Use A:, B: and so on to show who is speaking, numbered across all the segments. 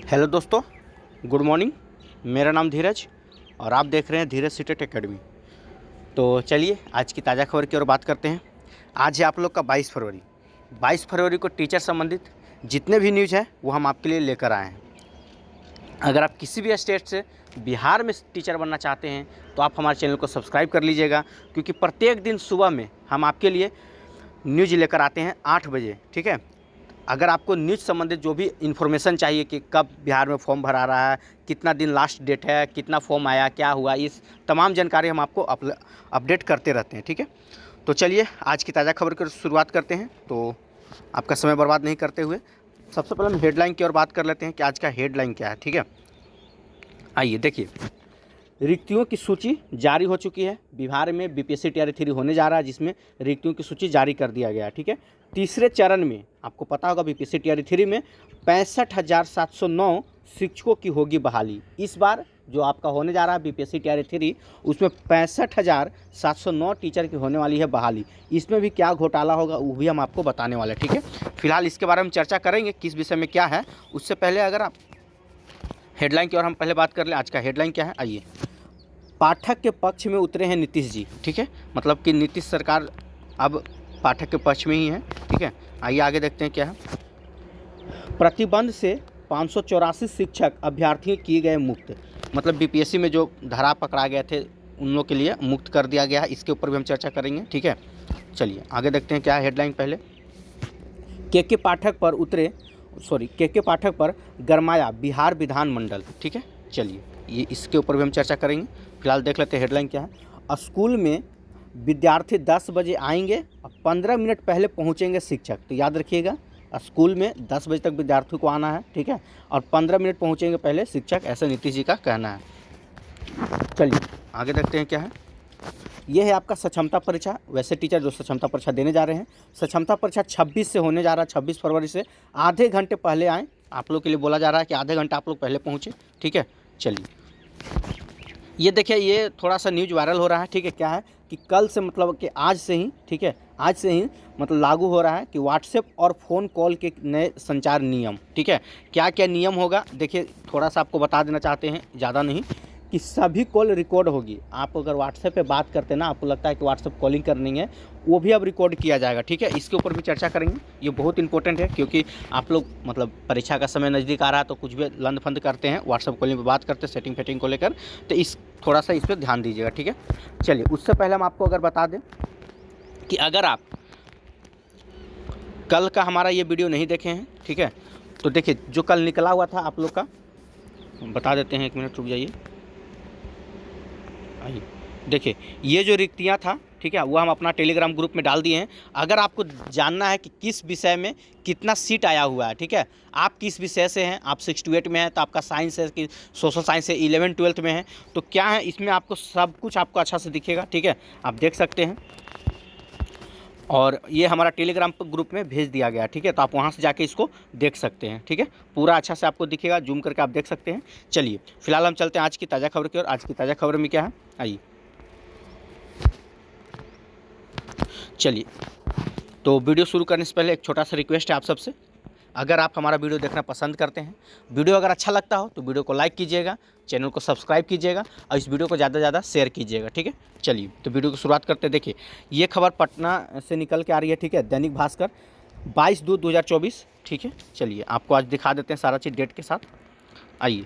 A: Hello दोस्तों, good morning. मेरा नाम धीरज और आप देख रहे हैं धीरज सीटेट एकेडमी। तो चलिए आज की ताज़ा खबर की ओर बात करते हैं। आज है आप लोग का 22 फरवरी। 22 फरवरी को टीचर संबंधित जितने भी न्यूज़ हैं वो हम आपके लिए लेकर आए हैं। अगर आप किसी भी स्टेट से बिहार में टीचर बनना चाहते हैं तो आप हमारे चैनल को सब्सक्राइब कर लीजिएगा, क्योंकि प्रत्येक दिन सुबह में हम आपके लिए न्यूज़ लेकर आते हैं 8 बजे। ठीक है, अगर आपको न्यूज़ संबंधित जो भी इन्फॉर्मेशन चाहिए कि कब बिहार में फॉर्म भरा रहा है, कितना दिन लास्ट डेट है, कितना फॉर्म आया, क्या हुआ, इस तमाम जानकारी हम आपको अपडेट करते रहते हैं। ठीक है, तो चलिए आज की ताज़ा खबर की शुरुआत करते हैं। तो आपका समय बर्बाद नहीं करते हुए सबसे पहले हम हेडलाइन की ओर बात कर लेते हैं कि आज का हेडलाइन क्या है। ठीक है, आइए देखिए, रिक्तियों की सूची जारी हो चुकी है। बिहार में बीपीएससी टीआरई 3 होने जा रहा है, जिसमें रिक्तियों की सूची जारी कर दिया गया है। ठीक है, तीसरे चरण में आपको पता होगा बीपीएससी टीआरई 3 में 65,709 शिक्षकों की होगी बहाली। इस बार जो आपका होने जा रहा है बीपीएससी टीआरई 3, उसमें 65,709 टीचर की होने वाली है बहाली। इसमें भी क्या घोटाला होगा वो भी हम आपको बताने वाले हैं। ठीक है, फिलहाल इसके बारे में चर्चा करेंगे किस विषय में क्या है। उससे पहले अगर आप हेडलाइन की ओर हम पहले बात कर लें, आज का हेडलाइन क्या है। आइए, पाठक के पक्ष में उतरे हैं नीतीश जी। ठीक है, मतलब कि नीतीश सरकार अब पाठक के पक्ष में ही है। ठीक है, आइए आगे देखते हैं क्या है। प्रतिबंध से 584 शिक्षक अभ्यर्थी किए गए मुक्त। मतलब बीपीएससी में जो धरा पकड़ा गए थे उन लोगों के लिए मुक्त कर दिया गया है। इसके ऊपर भी हम चर्चा करेंगे। ठीक है, चलिए आगे देखते हैं क्या है हेडलाइन। पहले के पाठक पर गरमाया बिहार विधानमंडल। ठीक है, चलिए ये इसके ऊपर भी हम चर्चा करेंगे। फिलहाल देख लेते हैं हेडलाइन क्या है। स्कूल में विद्यार्थी 10 बजे आएंगे और 15 मिनट पहले पहुंचेंगे शिक्षक। तो याद रखिएगा, स्कूल में 10 बजे तक विद्यार्थी को आना है। ठीक है, और 15 मिनट पहुंचेंगे पहले शिक्षक, ऐसा नीतीश जी का कहना है। चलिए आगे देखते हैं क्या है। यह है आपका सक्षमता परीक्षा। वैसे टीचर जो सक्षमता परीक्षा देने जा रहे हैं, सक्षमता परीक्षा 26 से होने जा रहा है। 26 फरवरी से आधे घंटे पहले आएँ। आप लोग के लिए बोला जा रहा है कि आधे घंटा आप लोग पहले पहुँचे। ठीक है, चलिए ये देखिए, ये थोड़ा सा न्यूज़ वायरल हो रहा है। ठीक है, क्या है कि कल से मतलब कि आज से ही, ठीक है, आज से ही मतलब लागू हो रहा है कि व्हाट्सएप और फ़ोन कॉल के नए संचार नियम। ठीक है, क्या क्या नियम होगा देखिए, थोड़ा सा आपको बता देना चाहते हैं, ज़्यादा नहीं, कि सभी कॉल रिकॉर्ड होगी। आप अगर व्हाट्सएप पे बात करते हैं ना, आपको लगता है कि व्हाट्सएप कॉलिंग करनी है, वो भी अब रिकॉर्ड किया जाएगा। ठीक है, इसके ऊपर भी चर्चा करेंगे। ये बहुत इंपॉर्टेंट है, क्योंकि आप लोग मतलब परीक्षा का समय नज़दीक आ रहा है तो कुछ भी लंद फंद करते हैं, व्हाट्सएप कॉलिंग पे बात करते हैं सेटिंग फेटिंग को लेकर, तो थोड़ा सा इस पर ध्यान दीजिएगा। ठीक है, चलिए उससे पहले हम आपको अगर बता दें कि अगर आप कल का हमारा ये वीडियो नहीं देखे हैं, ठीक है, तो देखिए जो कल निकला हुआ था आप लोग का, बता देते हैं, 1 मिनट रुक जाइए। आइए देखिए, ये जो रिक्तियाँ था, ठीक है, वो हम अपना टेलीग्राम ग्रुप में डाल दिए हैं। अगर आपको जानना है कि किस विषय में कितना सीट आया हुआ है, ठीक है, आप किस विषय से हैं, आप 6 to 8 में हैं तो आपका साइंस है कि सोशल साइंस है, 11-12 में है, तो क्या है इसमें आपको सब कुछ आपको अच्छा से दिखेगा। ठीक है, आप देख सकते हैं, और ये हमारा टेलीग्राम ग्रुप में भेज दिया गया। ठीक है, तो आप वहाँ से जाके इसको देख सकते हैं। ठीक है, पूरा अच्छा से आपको दिखेगा, जूम करके आप देख सकते हैं। चलिए फिलहाल हम चलते हैं आज की ताज़ा खबर की ओर। आज की ताज़ा खबर में क्या है, आइए चलिए। तो वीडियो शुरू करने से पहले एक छोटा सा रिक्वेस्ट है आप सबसे, अगर आप हमारा वीडियो देखना पसंद करते हैं, वीडियो अगर अच्छा लगता हो तो वीडियो को लाइक कीजिएगा, चैनल को सब्सक्राइब कीजिएगा और इस वीडियो को ज़्यादा से ज़्यादा शेयर कीजिएगा। ठीक है, चलिए तो वीडियो की शुरुआत करते हैं। देखिए ये खबर पटना से निकल के आ रही है। ठीक है, दैनिक भास्कर 22/2/2024। ठीक है, चलिए आपको आज दिखा देते हैं सारा चीज़ डेट के साथ। आइए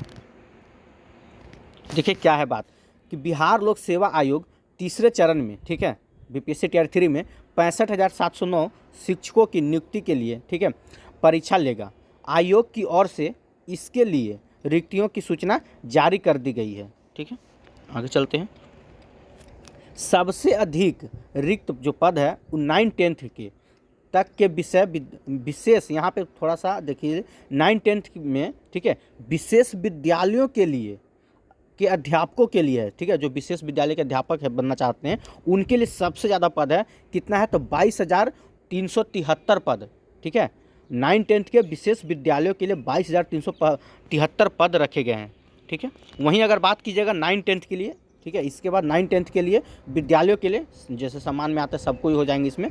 A: देखिए क्या है बात, कि बिहार लोक सेवा आयोग तीसरे चरण में, ठीक है, बीपीएससी टीआरई 3 में 65,709 शिक्षकों की नियुक्ति के लिए, ठीक है, परीक्षा लेगा। आयोग की ओर से इसके लिए रिक्तियों की सूचना जारी कर दी गई है। ठीक है, आगे चलते हैं। सबसे अधिक रिक्त जो पद है वो 9-10 के तक के विशेष, यहाँ पे थोड़ा सा देखिए, 9-10 में, ठीक है, विशेष विद्यालयों के लिए के अध्यापकों के लिए है। ठीक है, जो विशेष विद्यालय के अध्यापक है बनना चाहते हैं उनके लिए सबसे ज़्यादा पद है। कितना है तो 22,373 पद। ठीक है, 9-10 के विशेष विद्यालयों के लिए 22,373 पद रखे गए हैं। ठीक है, वहीं अगर बात कीजिएगा 9-10 के लिए, ठीक है, इसके बाद 9-10 के लिए विद्यालयों के लिए, जैसे सम्मान में आते हैं सबको ही हो जाएंगे इसमें,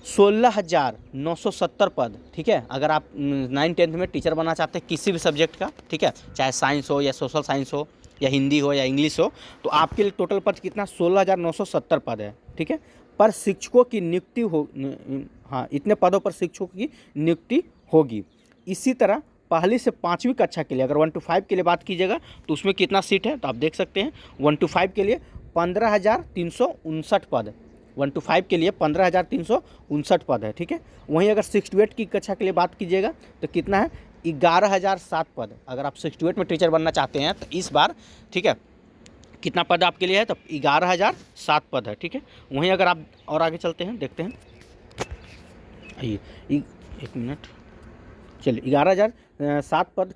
A: 16,970 पद, ठीक है। अगर आप 9-10 में टीचर बनना चाहते हैं किसी भी सब्जेक्ट का, ठीक है, चाहे साइंस हो या सोशल साइंस हो या हिंदी हो या इंग्लिश हो, तो आपके लिए टोटल पद कितना 16,970 पद है, ठीक है। पर शिक्षकों की नियुक्ति हो, हाँ, इतने पदों पर शिक्षकों की नियुक्ति होगी। इसी तरह पहली से 5वीं कक्षा के लिए अगर 1 to 5 के लिए बात कीजिएगा तो उसमें कितना सीट है, तो आप देख सकते हैं 1 to 5 के लिए 15,359 पद, 1 to 5 के लिए 15,359 पद है, ठीक है। वहीं अगर 6 to 8 की कक्षा के लिए बात कीजिएगा तो कितना है 11,007 पद। अगर आप 6 to 8 में टीचर बनना चाहते हैं तो इस बार, ठीक है, कितना पद आपके लिए है, तो 11,007 पद है, ठीक है। वहीं अगर आप और आगे चलते हैं, देखते हैं, आइए एक मिनट, चलिए 11,007 पद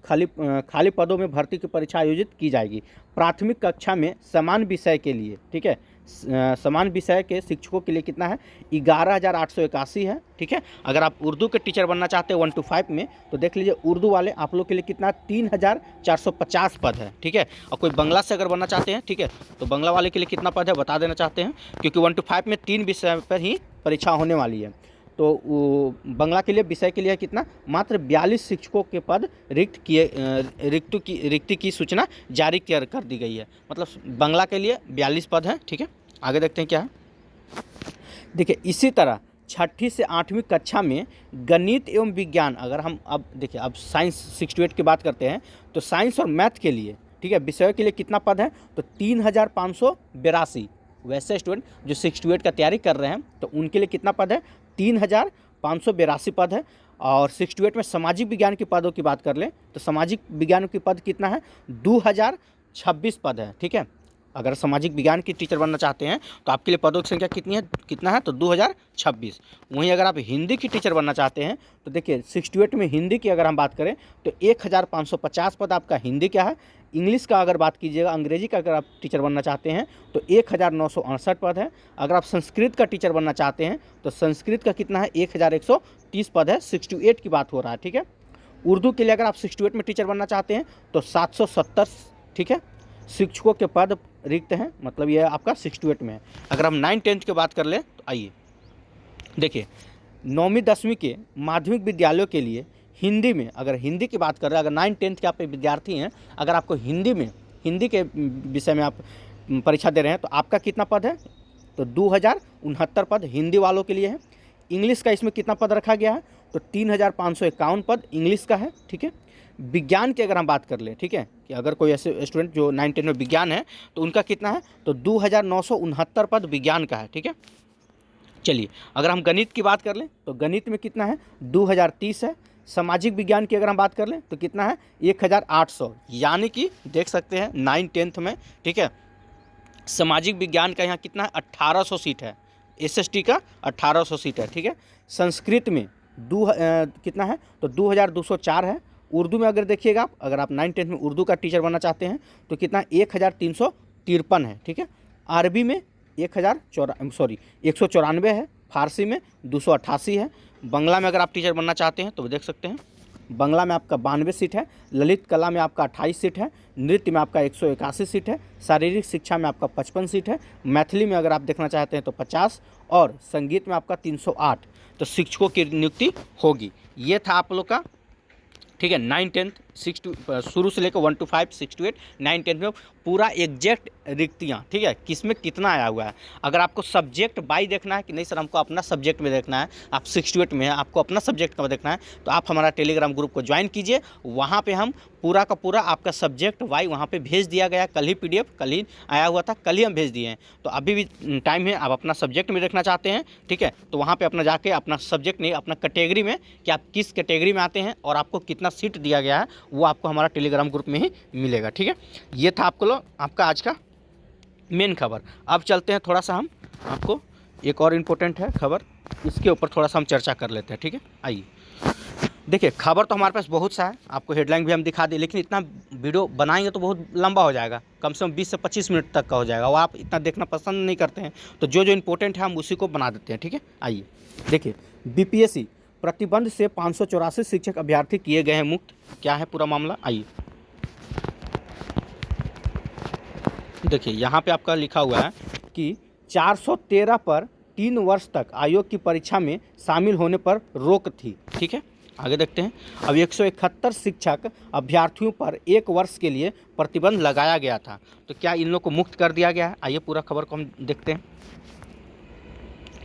A: खाली पदों में भर्ती की परीक्षा आयोजित की जाएगी। प्राथमिक कक्षा में समान विषय के लिए, ठीक है, समान विषय के शिक्षकों के लिए कितना है 11,881 है, ठीक है। अगर आप उर्दू के टीचर बनना चाहते हैं 1 to 5 में तो देख लीजिए उर्दू वाले आप लोग के लिए कितना 3,450 पद है, ठीक है। और कोई बंगला से अगर बनना चाहते हैं, ठीक है, तो बंगला वाले के लिए कितना पद है बता देना चाहते हैं, क्योंकि 1 to 5 में 3 विषय पर ही परीक्षा होने वाली है। तो बंगला के लिए विषय के लिए कितना मात्र 42 शिक्षकों के पद रिक्ति की सूचना जारी कर दी गई है। मतलब बंगला के लिए 42 पद हैं, ठीक है। आगे देखते हैं क्या है। देखिए इसी तरह 6ठी से 8वीं कक्षा में गणित एवं विज्ञान, अगर हम अब देखिए अब साइंस 6 to 8 की बात करते हैं तो साइंस और मैथ के लिए, ठीक है, विषयों के लिए कितना पद है तो 3,582। वैसे स्टूडेंट जो 6 to 8 का तैयारी कर रहे हैं तो उनके लिए कितना पद है 3,582 पद है। और 6 to 8 में सामाजिक विज्ञान के पदों की बात कर लें तो सामाजिक विज्ञान के पद कितना है 2,026 पद है, ठीक है। अगर सामाजिक विज्ञान की टीचर बनना चाहते हैं तो आपके लिए पदों की संख्या कितना है तो 2,026। वहीं अगर आप हिंदी की टीचर बनना चाहते हैं तो देखिए 6 to 8 में हिंदी की अगर हम बात करें तो 1,550 पद आपका हिंदी का है। इंग्लिश का अगर बात कीजिएगा, अंग्रेजी का अगर आप टीचर बनना चाहते हैं तो 1,968 पद है। अगर आप संस्कृत का टीचर बनना चाहते हैं तो संस्कृत का कितना है 1,130 पद है। 6 to 8 की बात हो रहा है, ठीक है। उर्दू के लिए अगर आप 6 to 8 में टीचर बनना चाहते हैं तो 770, ठीक है, शिक्षकों के पद रिक्त हैं। मतलब ये आपका 6 to 8 में है। अगर हम 9-10 की बात कर लें तो आइए देखिए 9वीं 10वीं के माध्यमिक विद्यालयों के लिए हिंदी में, अगर हिंदी की बात कर रहे हैं, अगर 9-10 के आप विद्यार्थी हैं, अगर आपको हिंदी के विषय में आप परीक्षा दे रहे हैं तो आपका कितना पद है तो 2,069 पद हिंदी वालों के लिए है। इंग्लिश का इसमें कितना पद रखा गया है तो 3,551 पद इंग्लिश का है, ठीक है। विज्ञान की अगर हम बात कर लें, ठीक है, कि अगर कोई ऐसे स्टूडेंट जो 9-10 में विज्ञान है तो उनका कितना है तो 2,969 पद विज्ञान का है, ठीक है। चलिए अगर हम गणित की बात कर लें तो गणित में कितना है 2,030 है। सामाजिक विज्ञान की अगर हम बात कर लें तो कितना है 1,800। यानी कि देख सकते हैं 9-10 में, ठीक है, सामाजिक विज्ञान का यहाँ कितना है 1,800 सीट है। SST का 1,800 सीट है, ठीक है। संस्कृत में कितना है तो 2,204 है। उर्दू में अगर देखिएगा आप, अगर आप 9-10 में उर्दू का टीचर बनना चाहते हैं तो कितना 1,353 है, ठीक है। अरबी में 194 है। फारसी में 288 है। बंगला में अगर आप टीचर बनना चाहते हैं तो देख सकते हैं बंगला में आपका 92 सीट है। ललित कला में आपका 28 सीट है। नृत्य में आपका 181 सीट है। शारीरिक शिक्षा में आपका 55 सीट है। मैथिली में अगर आप देखना चाहते हैं तो 50 और संगीत में आपका 308। तो शिक्षकों की नियुक्ति होगी। ये था आप लोग का, ठीक है, 9-10 शुरू से लेकर 1 to 5 6 to 8 9-10 में पूरा एग्जैक्ट रिक्तियाँ, ठीक है, किस में कितना आया हुआ है। अगर आपको सब्जेक्ट बाई देखना है कि नहीं सर हमको अपना सब्जेक्ट में देखना है, आप 6 to 8 में है, आपको अपना सब्जेक्ट का देखना है, तो आप हमारा टेलीग्राम ग्रुप को ज्वाइन कीजिए। वहाँ पे हम पूरा का पूरा आपका सब्जेक्ट वाई वहाँ पे भेज दिया गया। कल ही PDF कल ही आया हुआ था, कल ही हम भेज दिए हैं। तो अभी भी टाइम है, आप अपना सब्जेक्ट में देखना चाहते हैं, ठीक है, तो वहाँ पर अपना जाके अपना सब्जेक्ट नहीं अपना कैटेगरी में कि आप किस कैटेगरी में आते हैं और आपको कितना सीट दिया गया है वो आपको हमारा टेलीग्राम ग्रुप में ही मिलेगा, ठीक है। ये था आपका आज का मेन खबर। अब चलते हैं थोड़ा सा हम आपको एक और इम्पोर्टेंट है खबर, इसके ऊपर थोड़ा सा हम चर्चा कर लेते हैं, ठीक है। आइए देखिए खबर तो हमारे पास बहुत सा है, आपको हेडलाइन भी हम दिखा दें, लेकिन इतना वीडियो बनाएंगे तो बहुत लंबा हो जाएगा, कम से कम 20 से 25 मिनट तक का हो जाएगा। और आप इतना देखना पसंद नहीं करते हैं तो जो जो इम्पोर्टेंट है हम उसी को बना देते हैं, ठीक है। आइए देखिए BPSC प्रतिबंध से 584 शिक्षक अभ्यर्थी किए गए हैं मुक्त। क्या है पूरा मामला, आइए देखिए यहाँ पे आपका लिखा हुआ है कि 413 पर 3 वर्ष तक आयोग की परीक्षा में शामिल होने पर रोक थी। ठीक है, आगे देखते हैं। अब 171 शिक्षक अभ्यर्थियों पर 1 वर्ष के लिए प्रतिबंध लगाया गया था। तो क्या इन लोग को मुक्त कर दिया गया है? आइए पूरा खबर को हम देखते हैं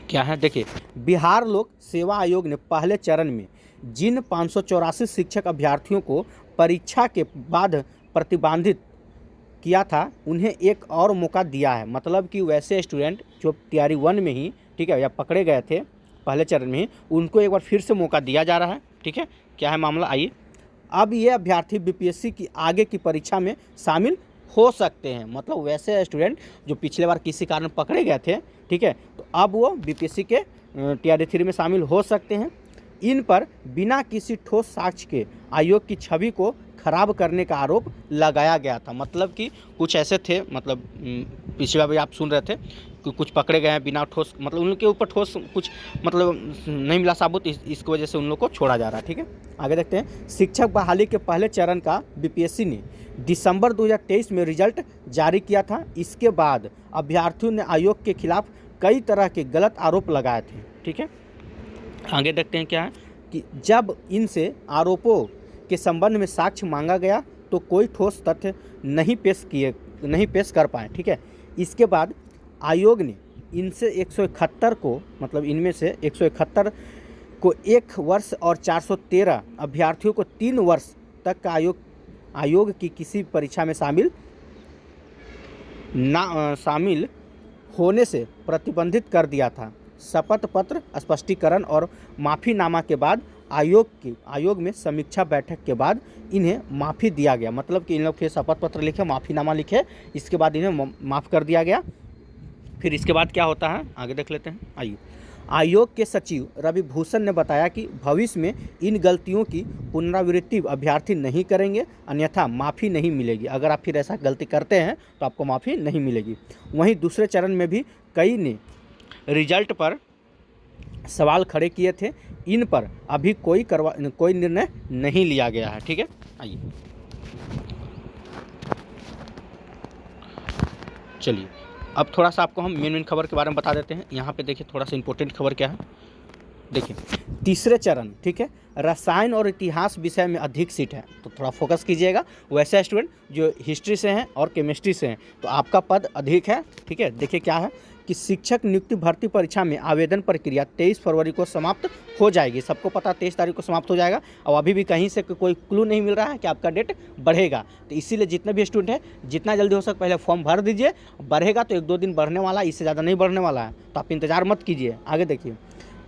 A: क्या है। देखिए, बिहार लोक सेवा आयोग ने पहले चरण में जिन 584 शिक्षक अभ्यर्थियों को परीक्षा के बाद प्रतिबंधित किया था, उन्हें एक और मौका दिया है। मतलब कि वैसे स्टूडेंट जो तैयारी 1 में ही, ठीक है, या पकड़े गए थे पहले चरण में ही, उनको एक बार फिर से मौका दिया जा रहा है। ठीक है, क्या है मामला, आइए। अब ये अभ्यर्थी बीपीएससी की आगे की परीक्षा में शामिल हो सकते हैं। मतलब वैसे स्टूडेंट जो पिछले बार किसी कारण पकड़े गए थे, ठीक है, तो अब वो बीपीएससी के टीआरडी 3 में शामिल हो सकते हैं। इन पर बिना किसी ठोस साक्ष्य के आयोग की छवि को खराब करने का आरोप लगाया गया था। मतलब कि कुछ ऐसे थे, मतलब पिछले बार भी आप सुन रहे थे कि कुछ पकड़े गए हैं बिना ठोस, मतलब उनके ऊपर ठोस कुछ मतलब नहीं मिला साबुत, इसकी वजह से उन लोग को छोड़ा जा रहा है। ठीक है, आगे देखते हैं। शिक्षक बहाली के पहले चरण का बीपीएससी ने दिसंबर 2023 में रिजल्ट जारी किया था। इसके बाद अभ्यर्थियों ने आयोग के खिलाफ कई तरह के गलत आरोप लगाए थे। ठीक है, आगे देखते हैं क्या है कि जब इनसे आरोपों के संबंध में साक्ष्य मांगा गया तो कोई ठोस तथ्य नहीं पेश कर पाए। ठीक है, इसके बाद आयोग ने इनसे 171 को, मतलब इनमें से 171 को 1 वर्ष और 413 अभ्यर्थियों को 3 वर्ष तक का आयोग की किसी परीक्षा में शामिल होने से प्रतिबंधित कर दिया था। शपथ पत्र, स्पष्टीकरण और माफ़ीनामा के बाद आयोग में समीक्षा बैठक के बाद इन्हें माफ़ी दिया गया। मतलब कि इन लोग के शपथ पत्र लिखे, माफ़ीनामा लिखे, इसके बाद इन्हें माफ़ कर दिया गया। फिर इसके बाद क्या होता है आगे देख लेते हैं। आइए। आयोग के सचिव रवि भूषण ने बताया कि भविष्य में इन गलतियों की पुनरावृत्ति अभ्यर्थी नहीं करेंगे, अन्यथा माफ़ी नहीं मिलेगी। अगर आप फिर ऐसा गलती करते हैं तो आपको माफ़ी नहीं मिलेगी। वहीं दूसरे चरण में भी कई ने रिजल्ट पर सवाल खड़े किए थे। इन पर अभी कोई निर्णय नहीं लिया गया है। ठीक है, आइए चलिए अब थोड़ा सा आपको हम मेन खबर के बारे में बता देते हैं। यहाँ पे देखिए थोड़ा सा इंपॉर्टेंट खबर क्या है। देखिए, तीसरे चरण, ठीक है, रसायन और इतिहास विषय में अधिक सीट है, तो थोड़ा फोकस कीजिएगा। वैसे स्टूडेंट जो हिस्ट्री से हैं और केमिस्ट्री से हैं तो आपका पद अधिक है। ठीक है, देखिए क्या है कि शिक्षक नियुक्ति भर्ती परीक्षा में आवेदन प्रक्रिया 23 फरवरी को समाप्त हो जाएगी। सबको पता 23 तारीख को समाप्त हो जाएगा और अभी भी कहीं से कोई क्लू नहीं मिल रहा है कि आपका डेट बढ़ेगा। तो इसीलिए जितने भी स्टूडेंट हैं जितना जल्दी हो सके पहले फॉर्म भर दीजिए। बढ़ेगा तो 1-2 दिन बढ़ने वाला है, इससे ज़्यादा नहीं बढ़ने वाला है, तो आप इंतज़ार मत कीजिए। आगे देखिए,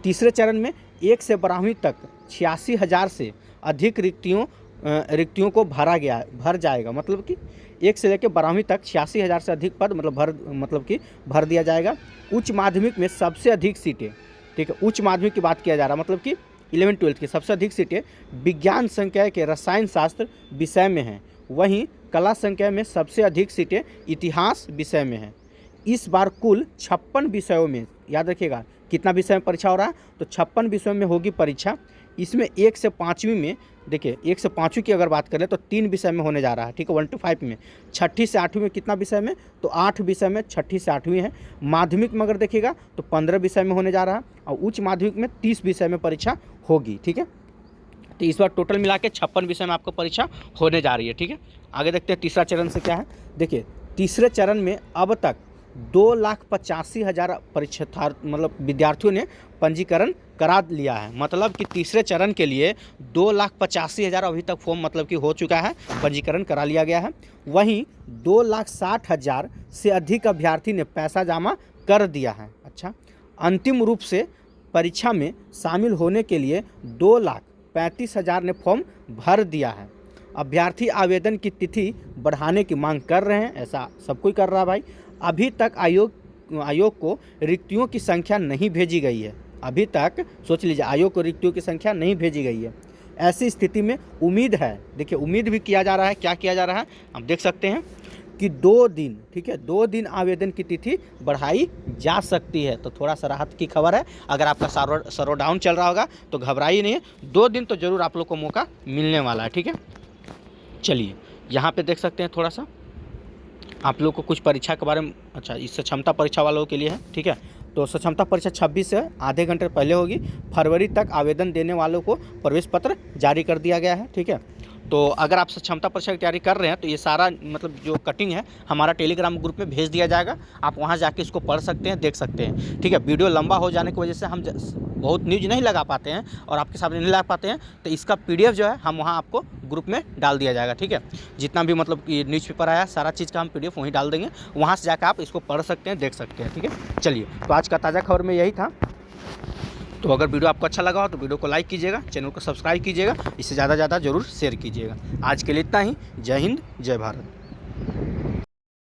A: तीसरे चरण में 1 से 12वीं तक 86,000 से अधिक रिक्तियों को भर जाएगा। मतलब कि 1 से लेकर 12वीं तक 86,000 से अधिक पद भर दिया जाएगा। उच्च माध्यमिक में सबसे अधिक सीटें, ठीक है, उच्च माध्यमिक की बात किया जा रहा है, मतलब कि 11-12 की सबसे अधिक सीटें विज्ञान संकाय के रसायन शास्त्र विषय में हैं। वहीं कला संकाय में सबसे अधिक सीटें इतिहास विषय में हैं। इस बार कुल 56 विषयों में, याद रखिएगा कितना विषय में परीक्षा हो रहा है, तो 56 विषयों में होगी परीक्षा। इसमें 1 से 5वीं में, देखिए 1 से 5वीं की अगर बात करें तो 3 विषय में होने जा रहा है। ठीक है, 1 to 5 में। 6ठी से 8वीं में कितना विषय में, तो 8 विषय में 6ठी से 8वीं है। माध्यमिक में अगर देखिएगा तो 15 विषय में होने जा रहा है और उच्च माध्यमिक में 30 विषय में परीक्षा होगी। ठीक है, तो इस बार टोटल मिला के 56 विषय में आपको परीक्षा होने जा रही है। ठीक है, आगे देखते हैं तीसरा चरण से क्या है। देखिए, तीसरे चरण में अब तक 2,85,000 विद्यार्थियों ने पंजीकरण करा लिया है। मतलब कि तीसरे चरण के लिए 2,85,000 अभी तक फॉर्म हो चुका है, पंजीकरण करा लिया गया है। वहीं 2,60,000 से अधिक अभ्यर्थी ने पैसा जमा कर दिया है। अच्छा, अंतिम रूप से परीक्षा में शामिल होने के लिए 2,35,000 ने फॉर्म भर दिया है। अभ्यर्थी आवेदन की तिथि बढ़ाने की मांग कर रहे हैं, ऐसा सब कोई कर रहा है भाई। अभी तक आयोग को रिक्तियों की संख्या नहीं भेजी गई है। अभी तक सोच लीजिए, आयोग को रिक्तियों की संख्या नहीं भेजी गई है। ऐसी स्थिति में उम्मीद है, देखिए उम्मीद भी किया जा रहा है, क्या किया जा रहा है आप देख सकते हैं कि 2 दिन, ठीक है, 2 दिन आवेदन की तिथि बढ़ाई जा सकती है। तो थोड़ा सा राहत की खबर है। अगर आपका सर्वर डाउन चल रहा होगा तो घबराइए नहीं, 2 दिन तो ज़रूर आप लोग को मौका मिलने वाला है। ठीक है, चलिए यहाँ पे देख सकते हैं थोड़ा सा आप लोग को कुछ परीक्षा के बारे में। अच्छा, इससे क्षमता परीक्षा वालों के लिए है। ठीक है, तो सक्षमता परीक्षा 26 से आधे घंटे पहले होगी। फरवरी तक आवेदन देने वालों को प्रवेश पत्र जारी कर दिया गया है, ठीक है। तो अगर आप सक्षमता परीक्षा की तैयारी कर रहे हैं तो ये सारा मतलब जो कटिंग है हमारा टेलीग्राम ग्रुप में भेज दिया जाएगा, आप वहाँ जाके इसको पढ़ सकते हैं, देख सकते हैं, ठीक है। वीडियो लंबा हो जाने की वजह से हम बहुत न्यूज़ नहीं लगा पाते हैं और आपके सामने नहीं लगा पाते हैं, तो इसका PDF जो है हम वहाँ आपको ग्रुप में डाल दिया जाएगा, ठीक है। जितना भी मतलब ये न्यूज़पेपर आया सारा चीज़ का हम PDF वहीं डाल देंगे, वहाँ से जाकर आप इसको पढ़ सकते हैं, देख सकते हैं, ठीक है। चलिए, तो आज का ताज़ा खबर में यही था। तो अगर वीडियो आपको अच्छा लगा हो तो वीडियो को लाइक कीजिएगा, चैनल को सब्सक्राइब कीजिएगा, इससे ज़्यादा ज़रूर शेयर कीजिएगा। आज के लिए इतना ही। जय हिंद, जय भारत।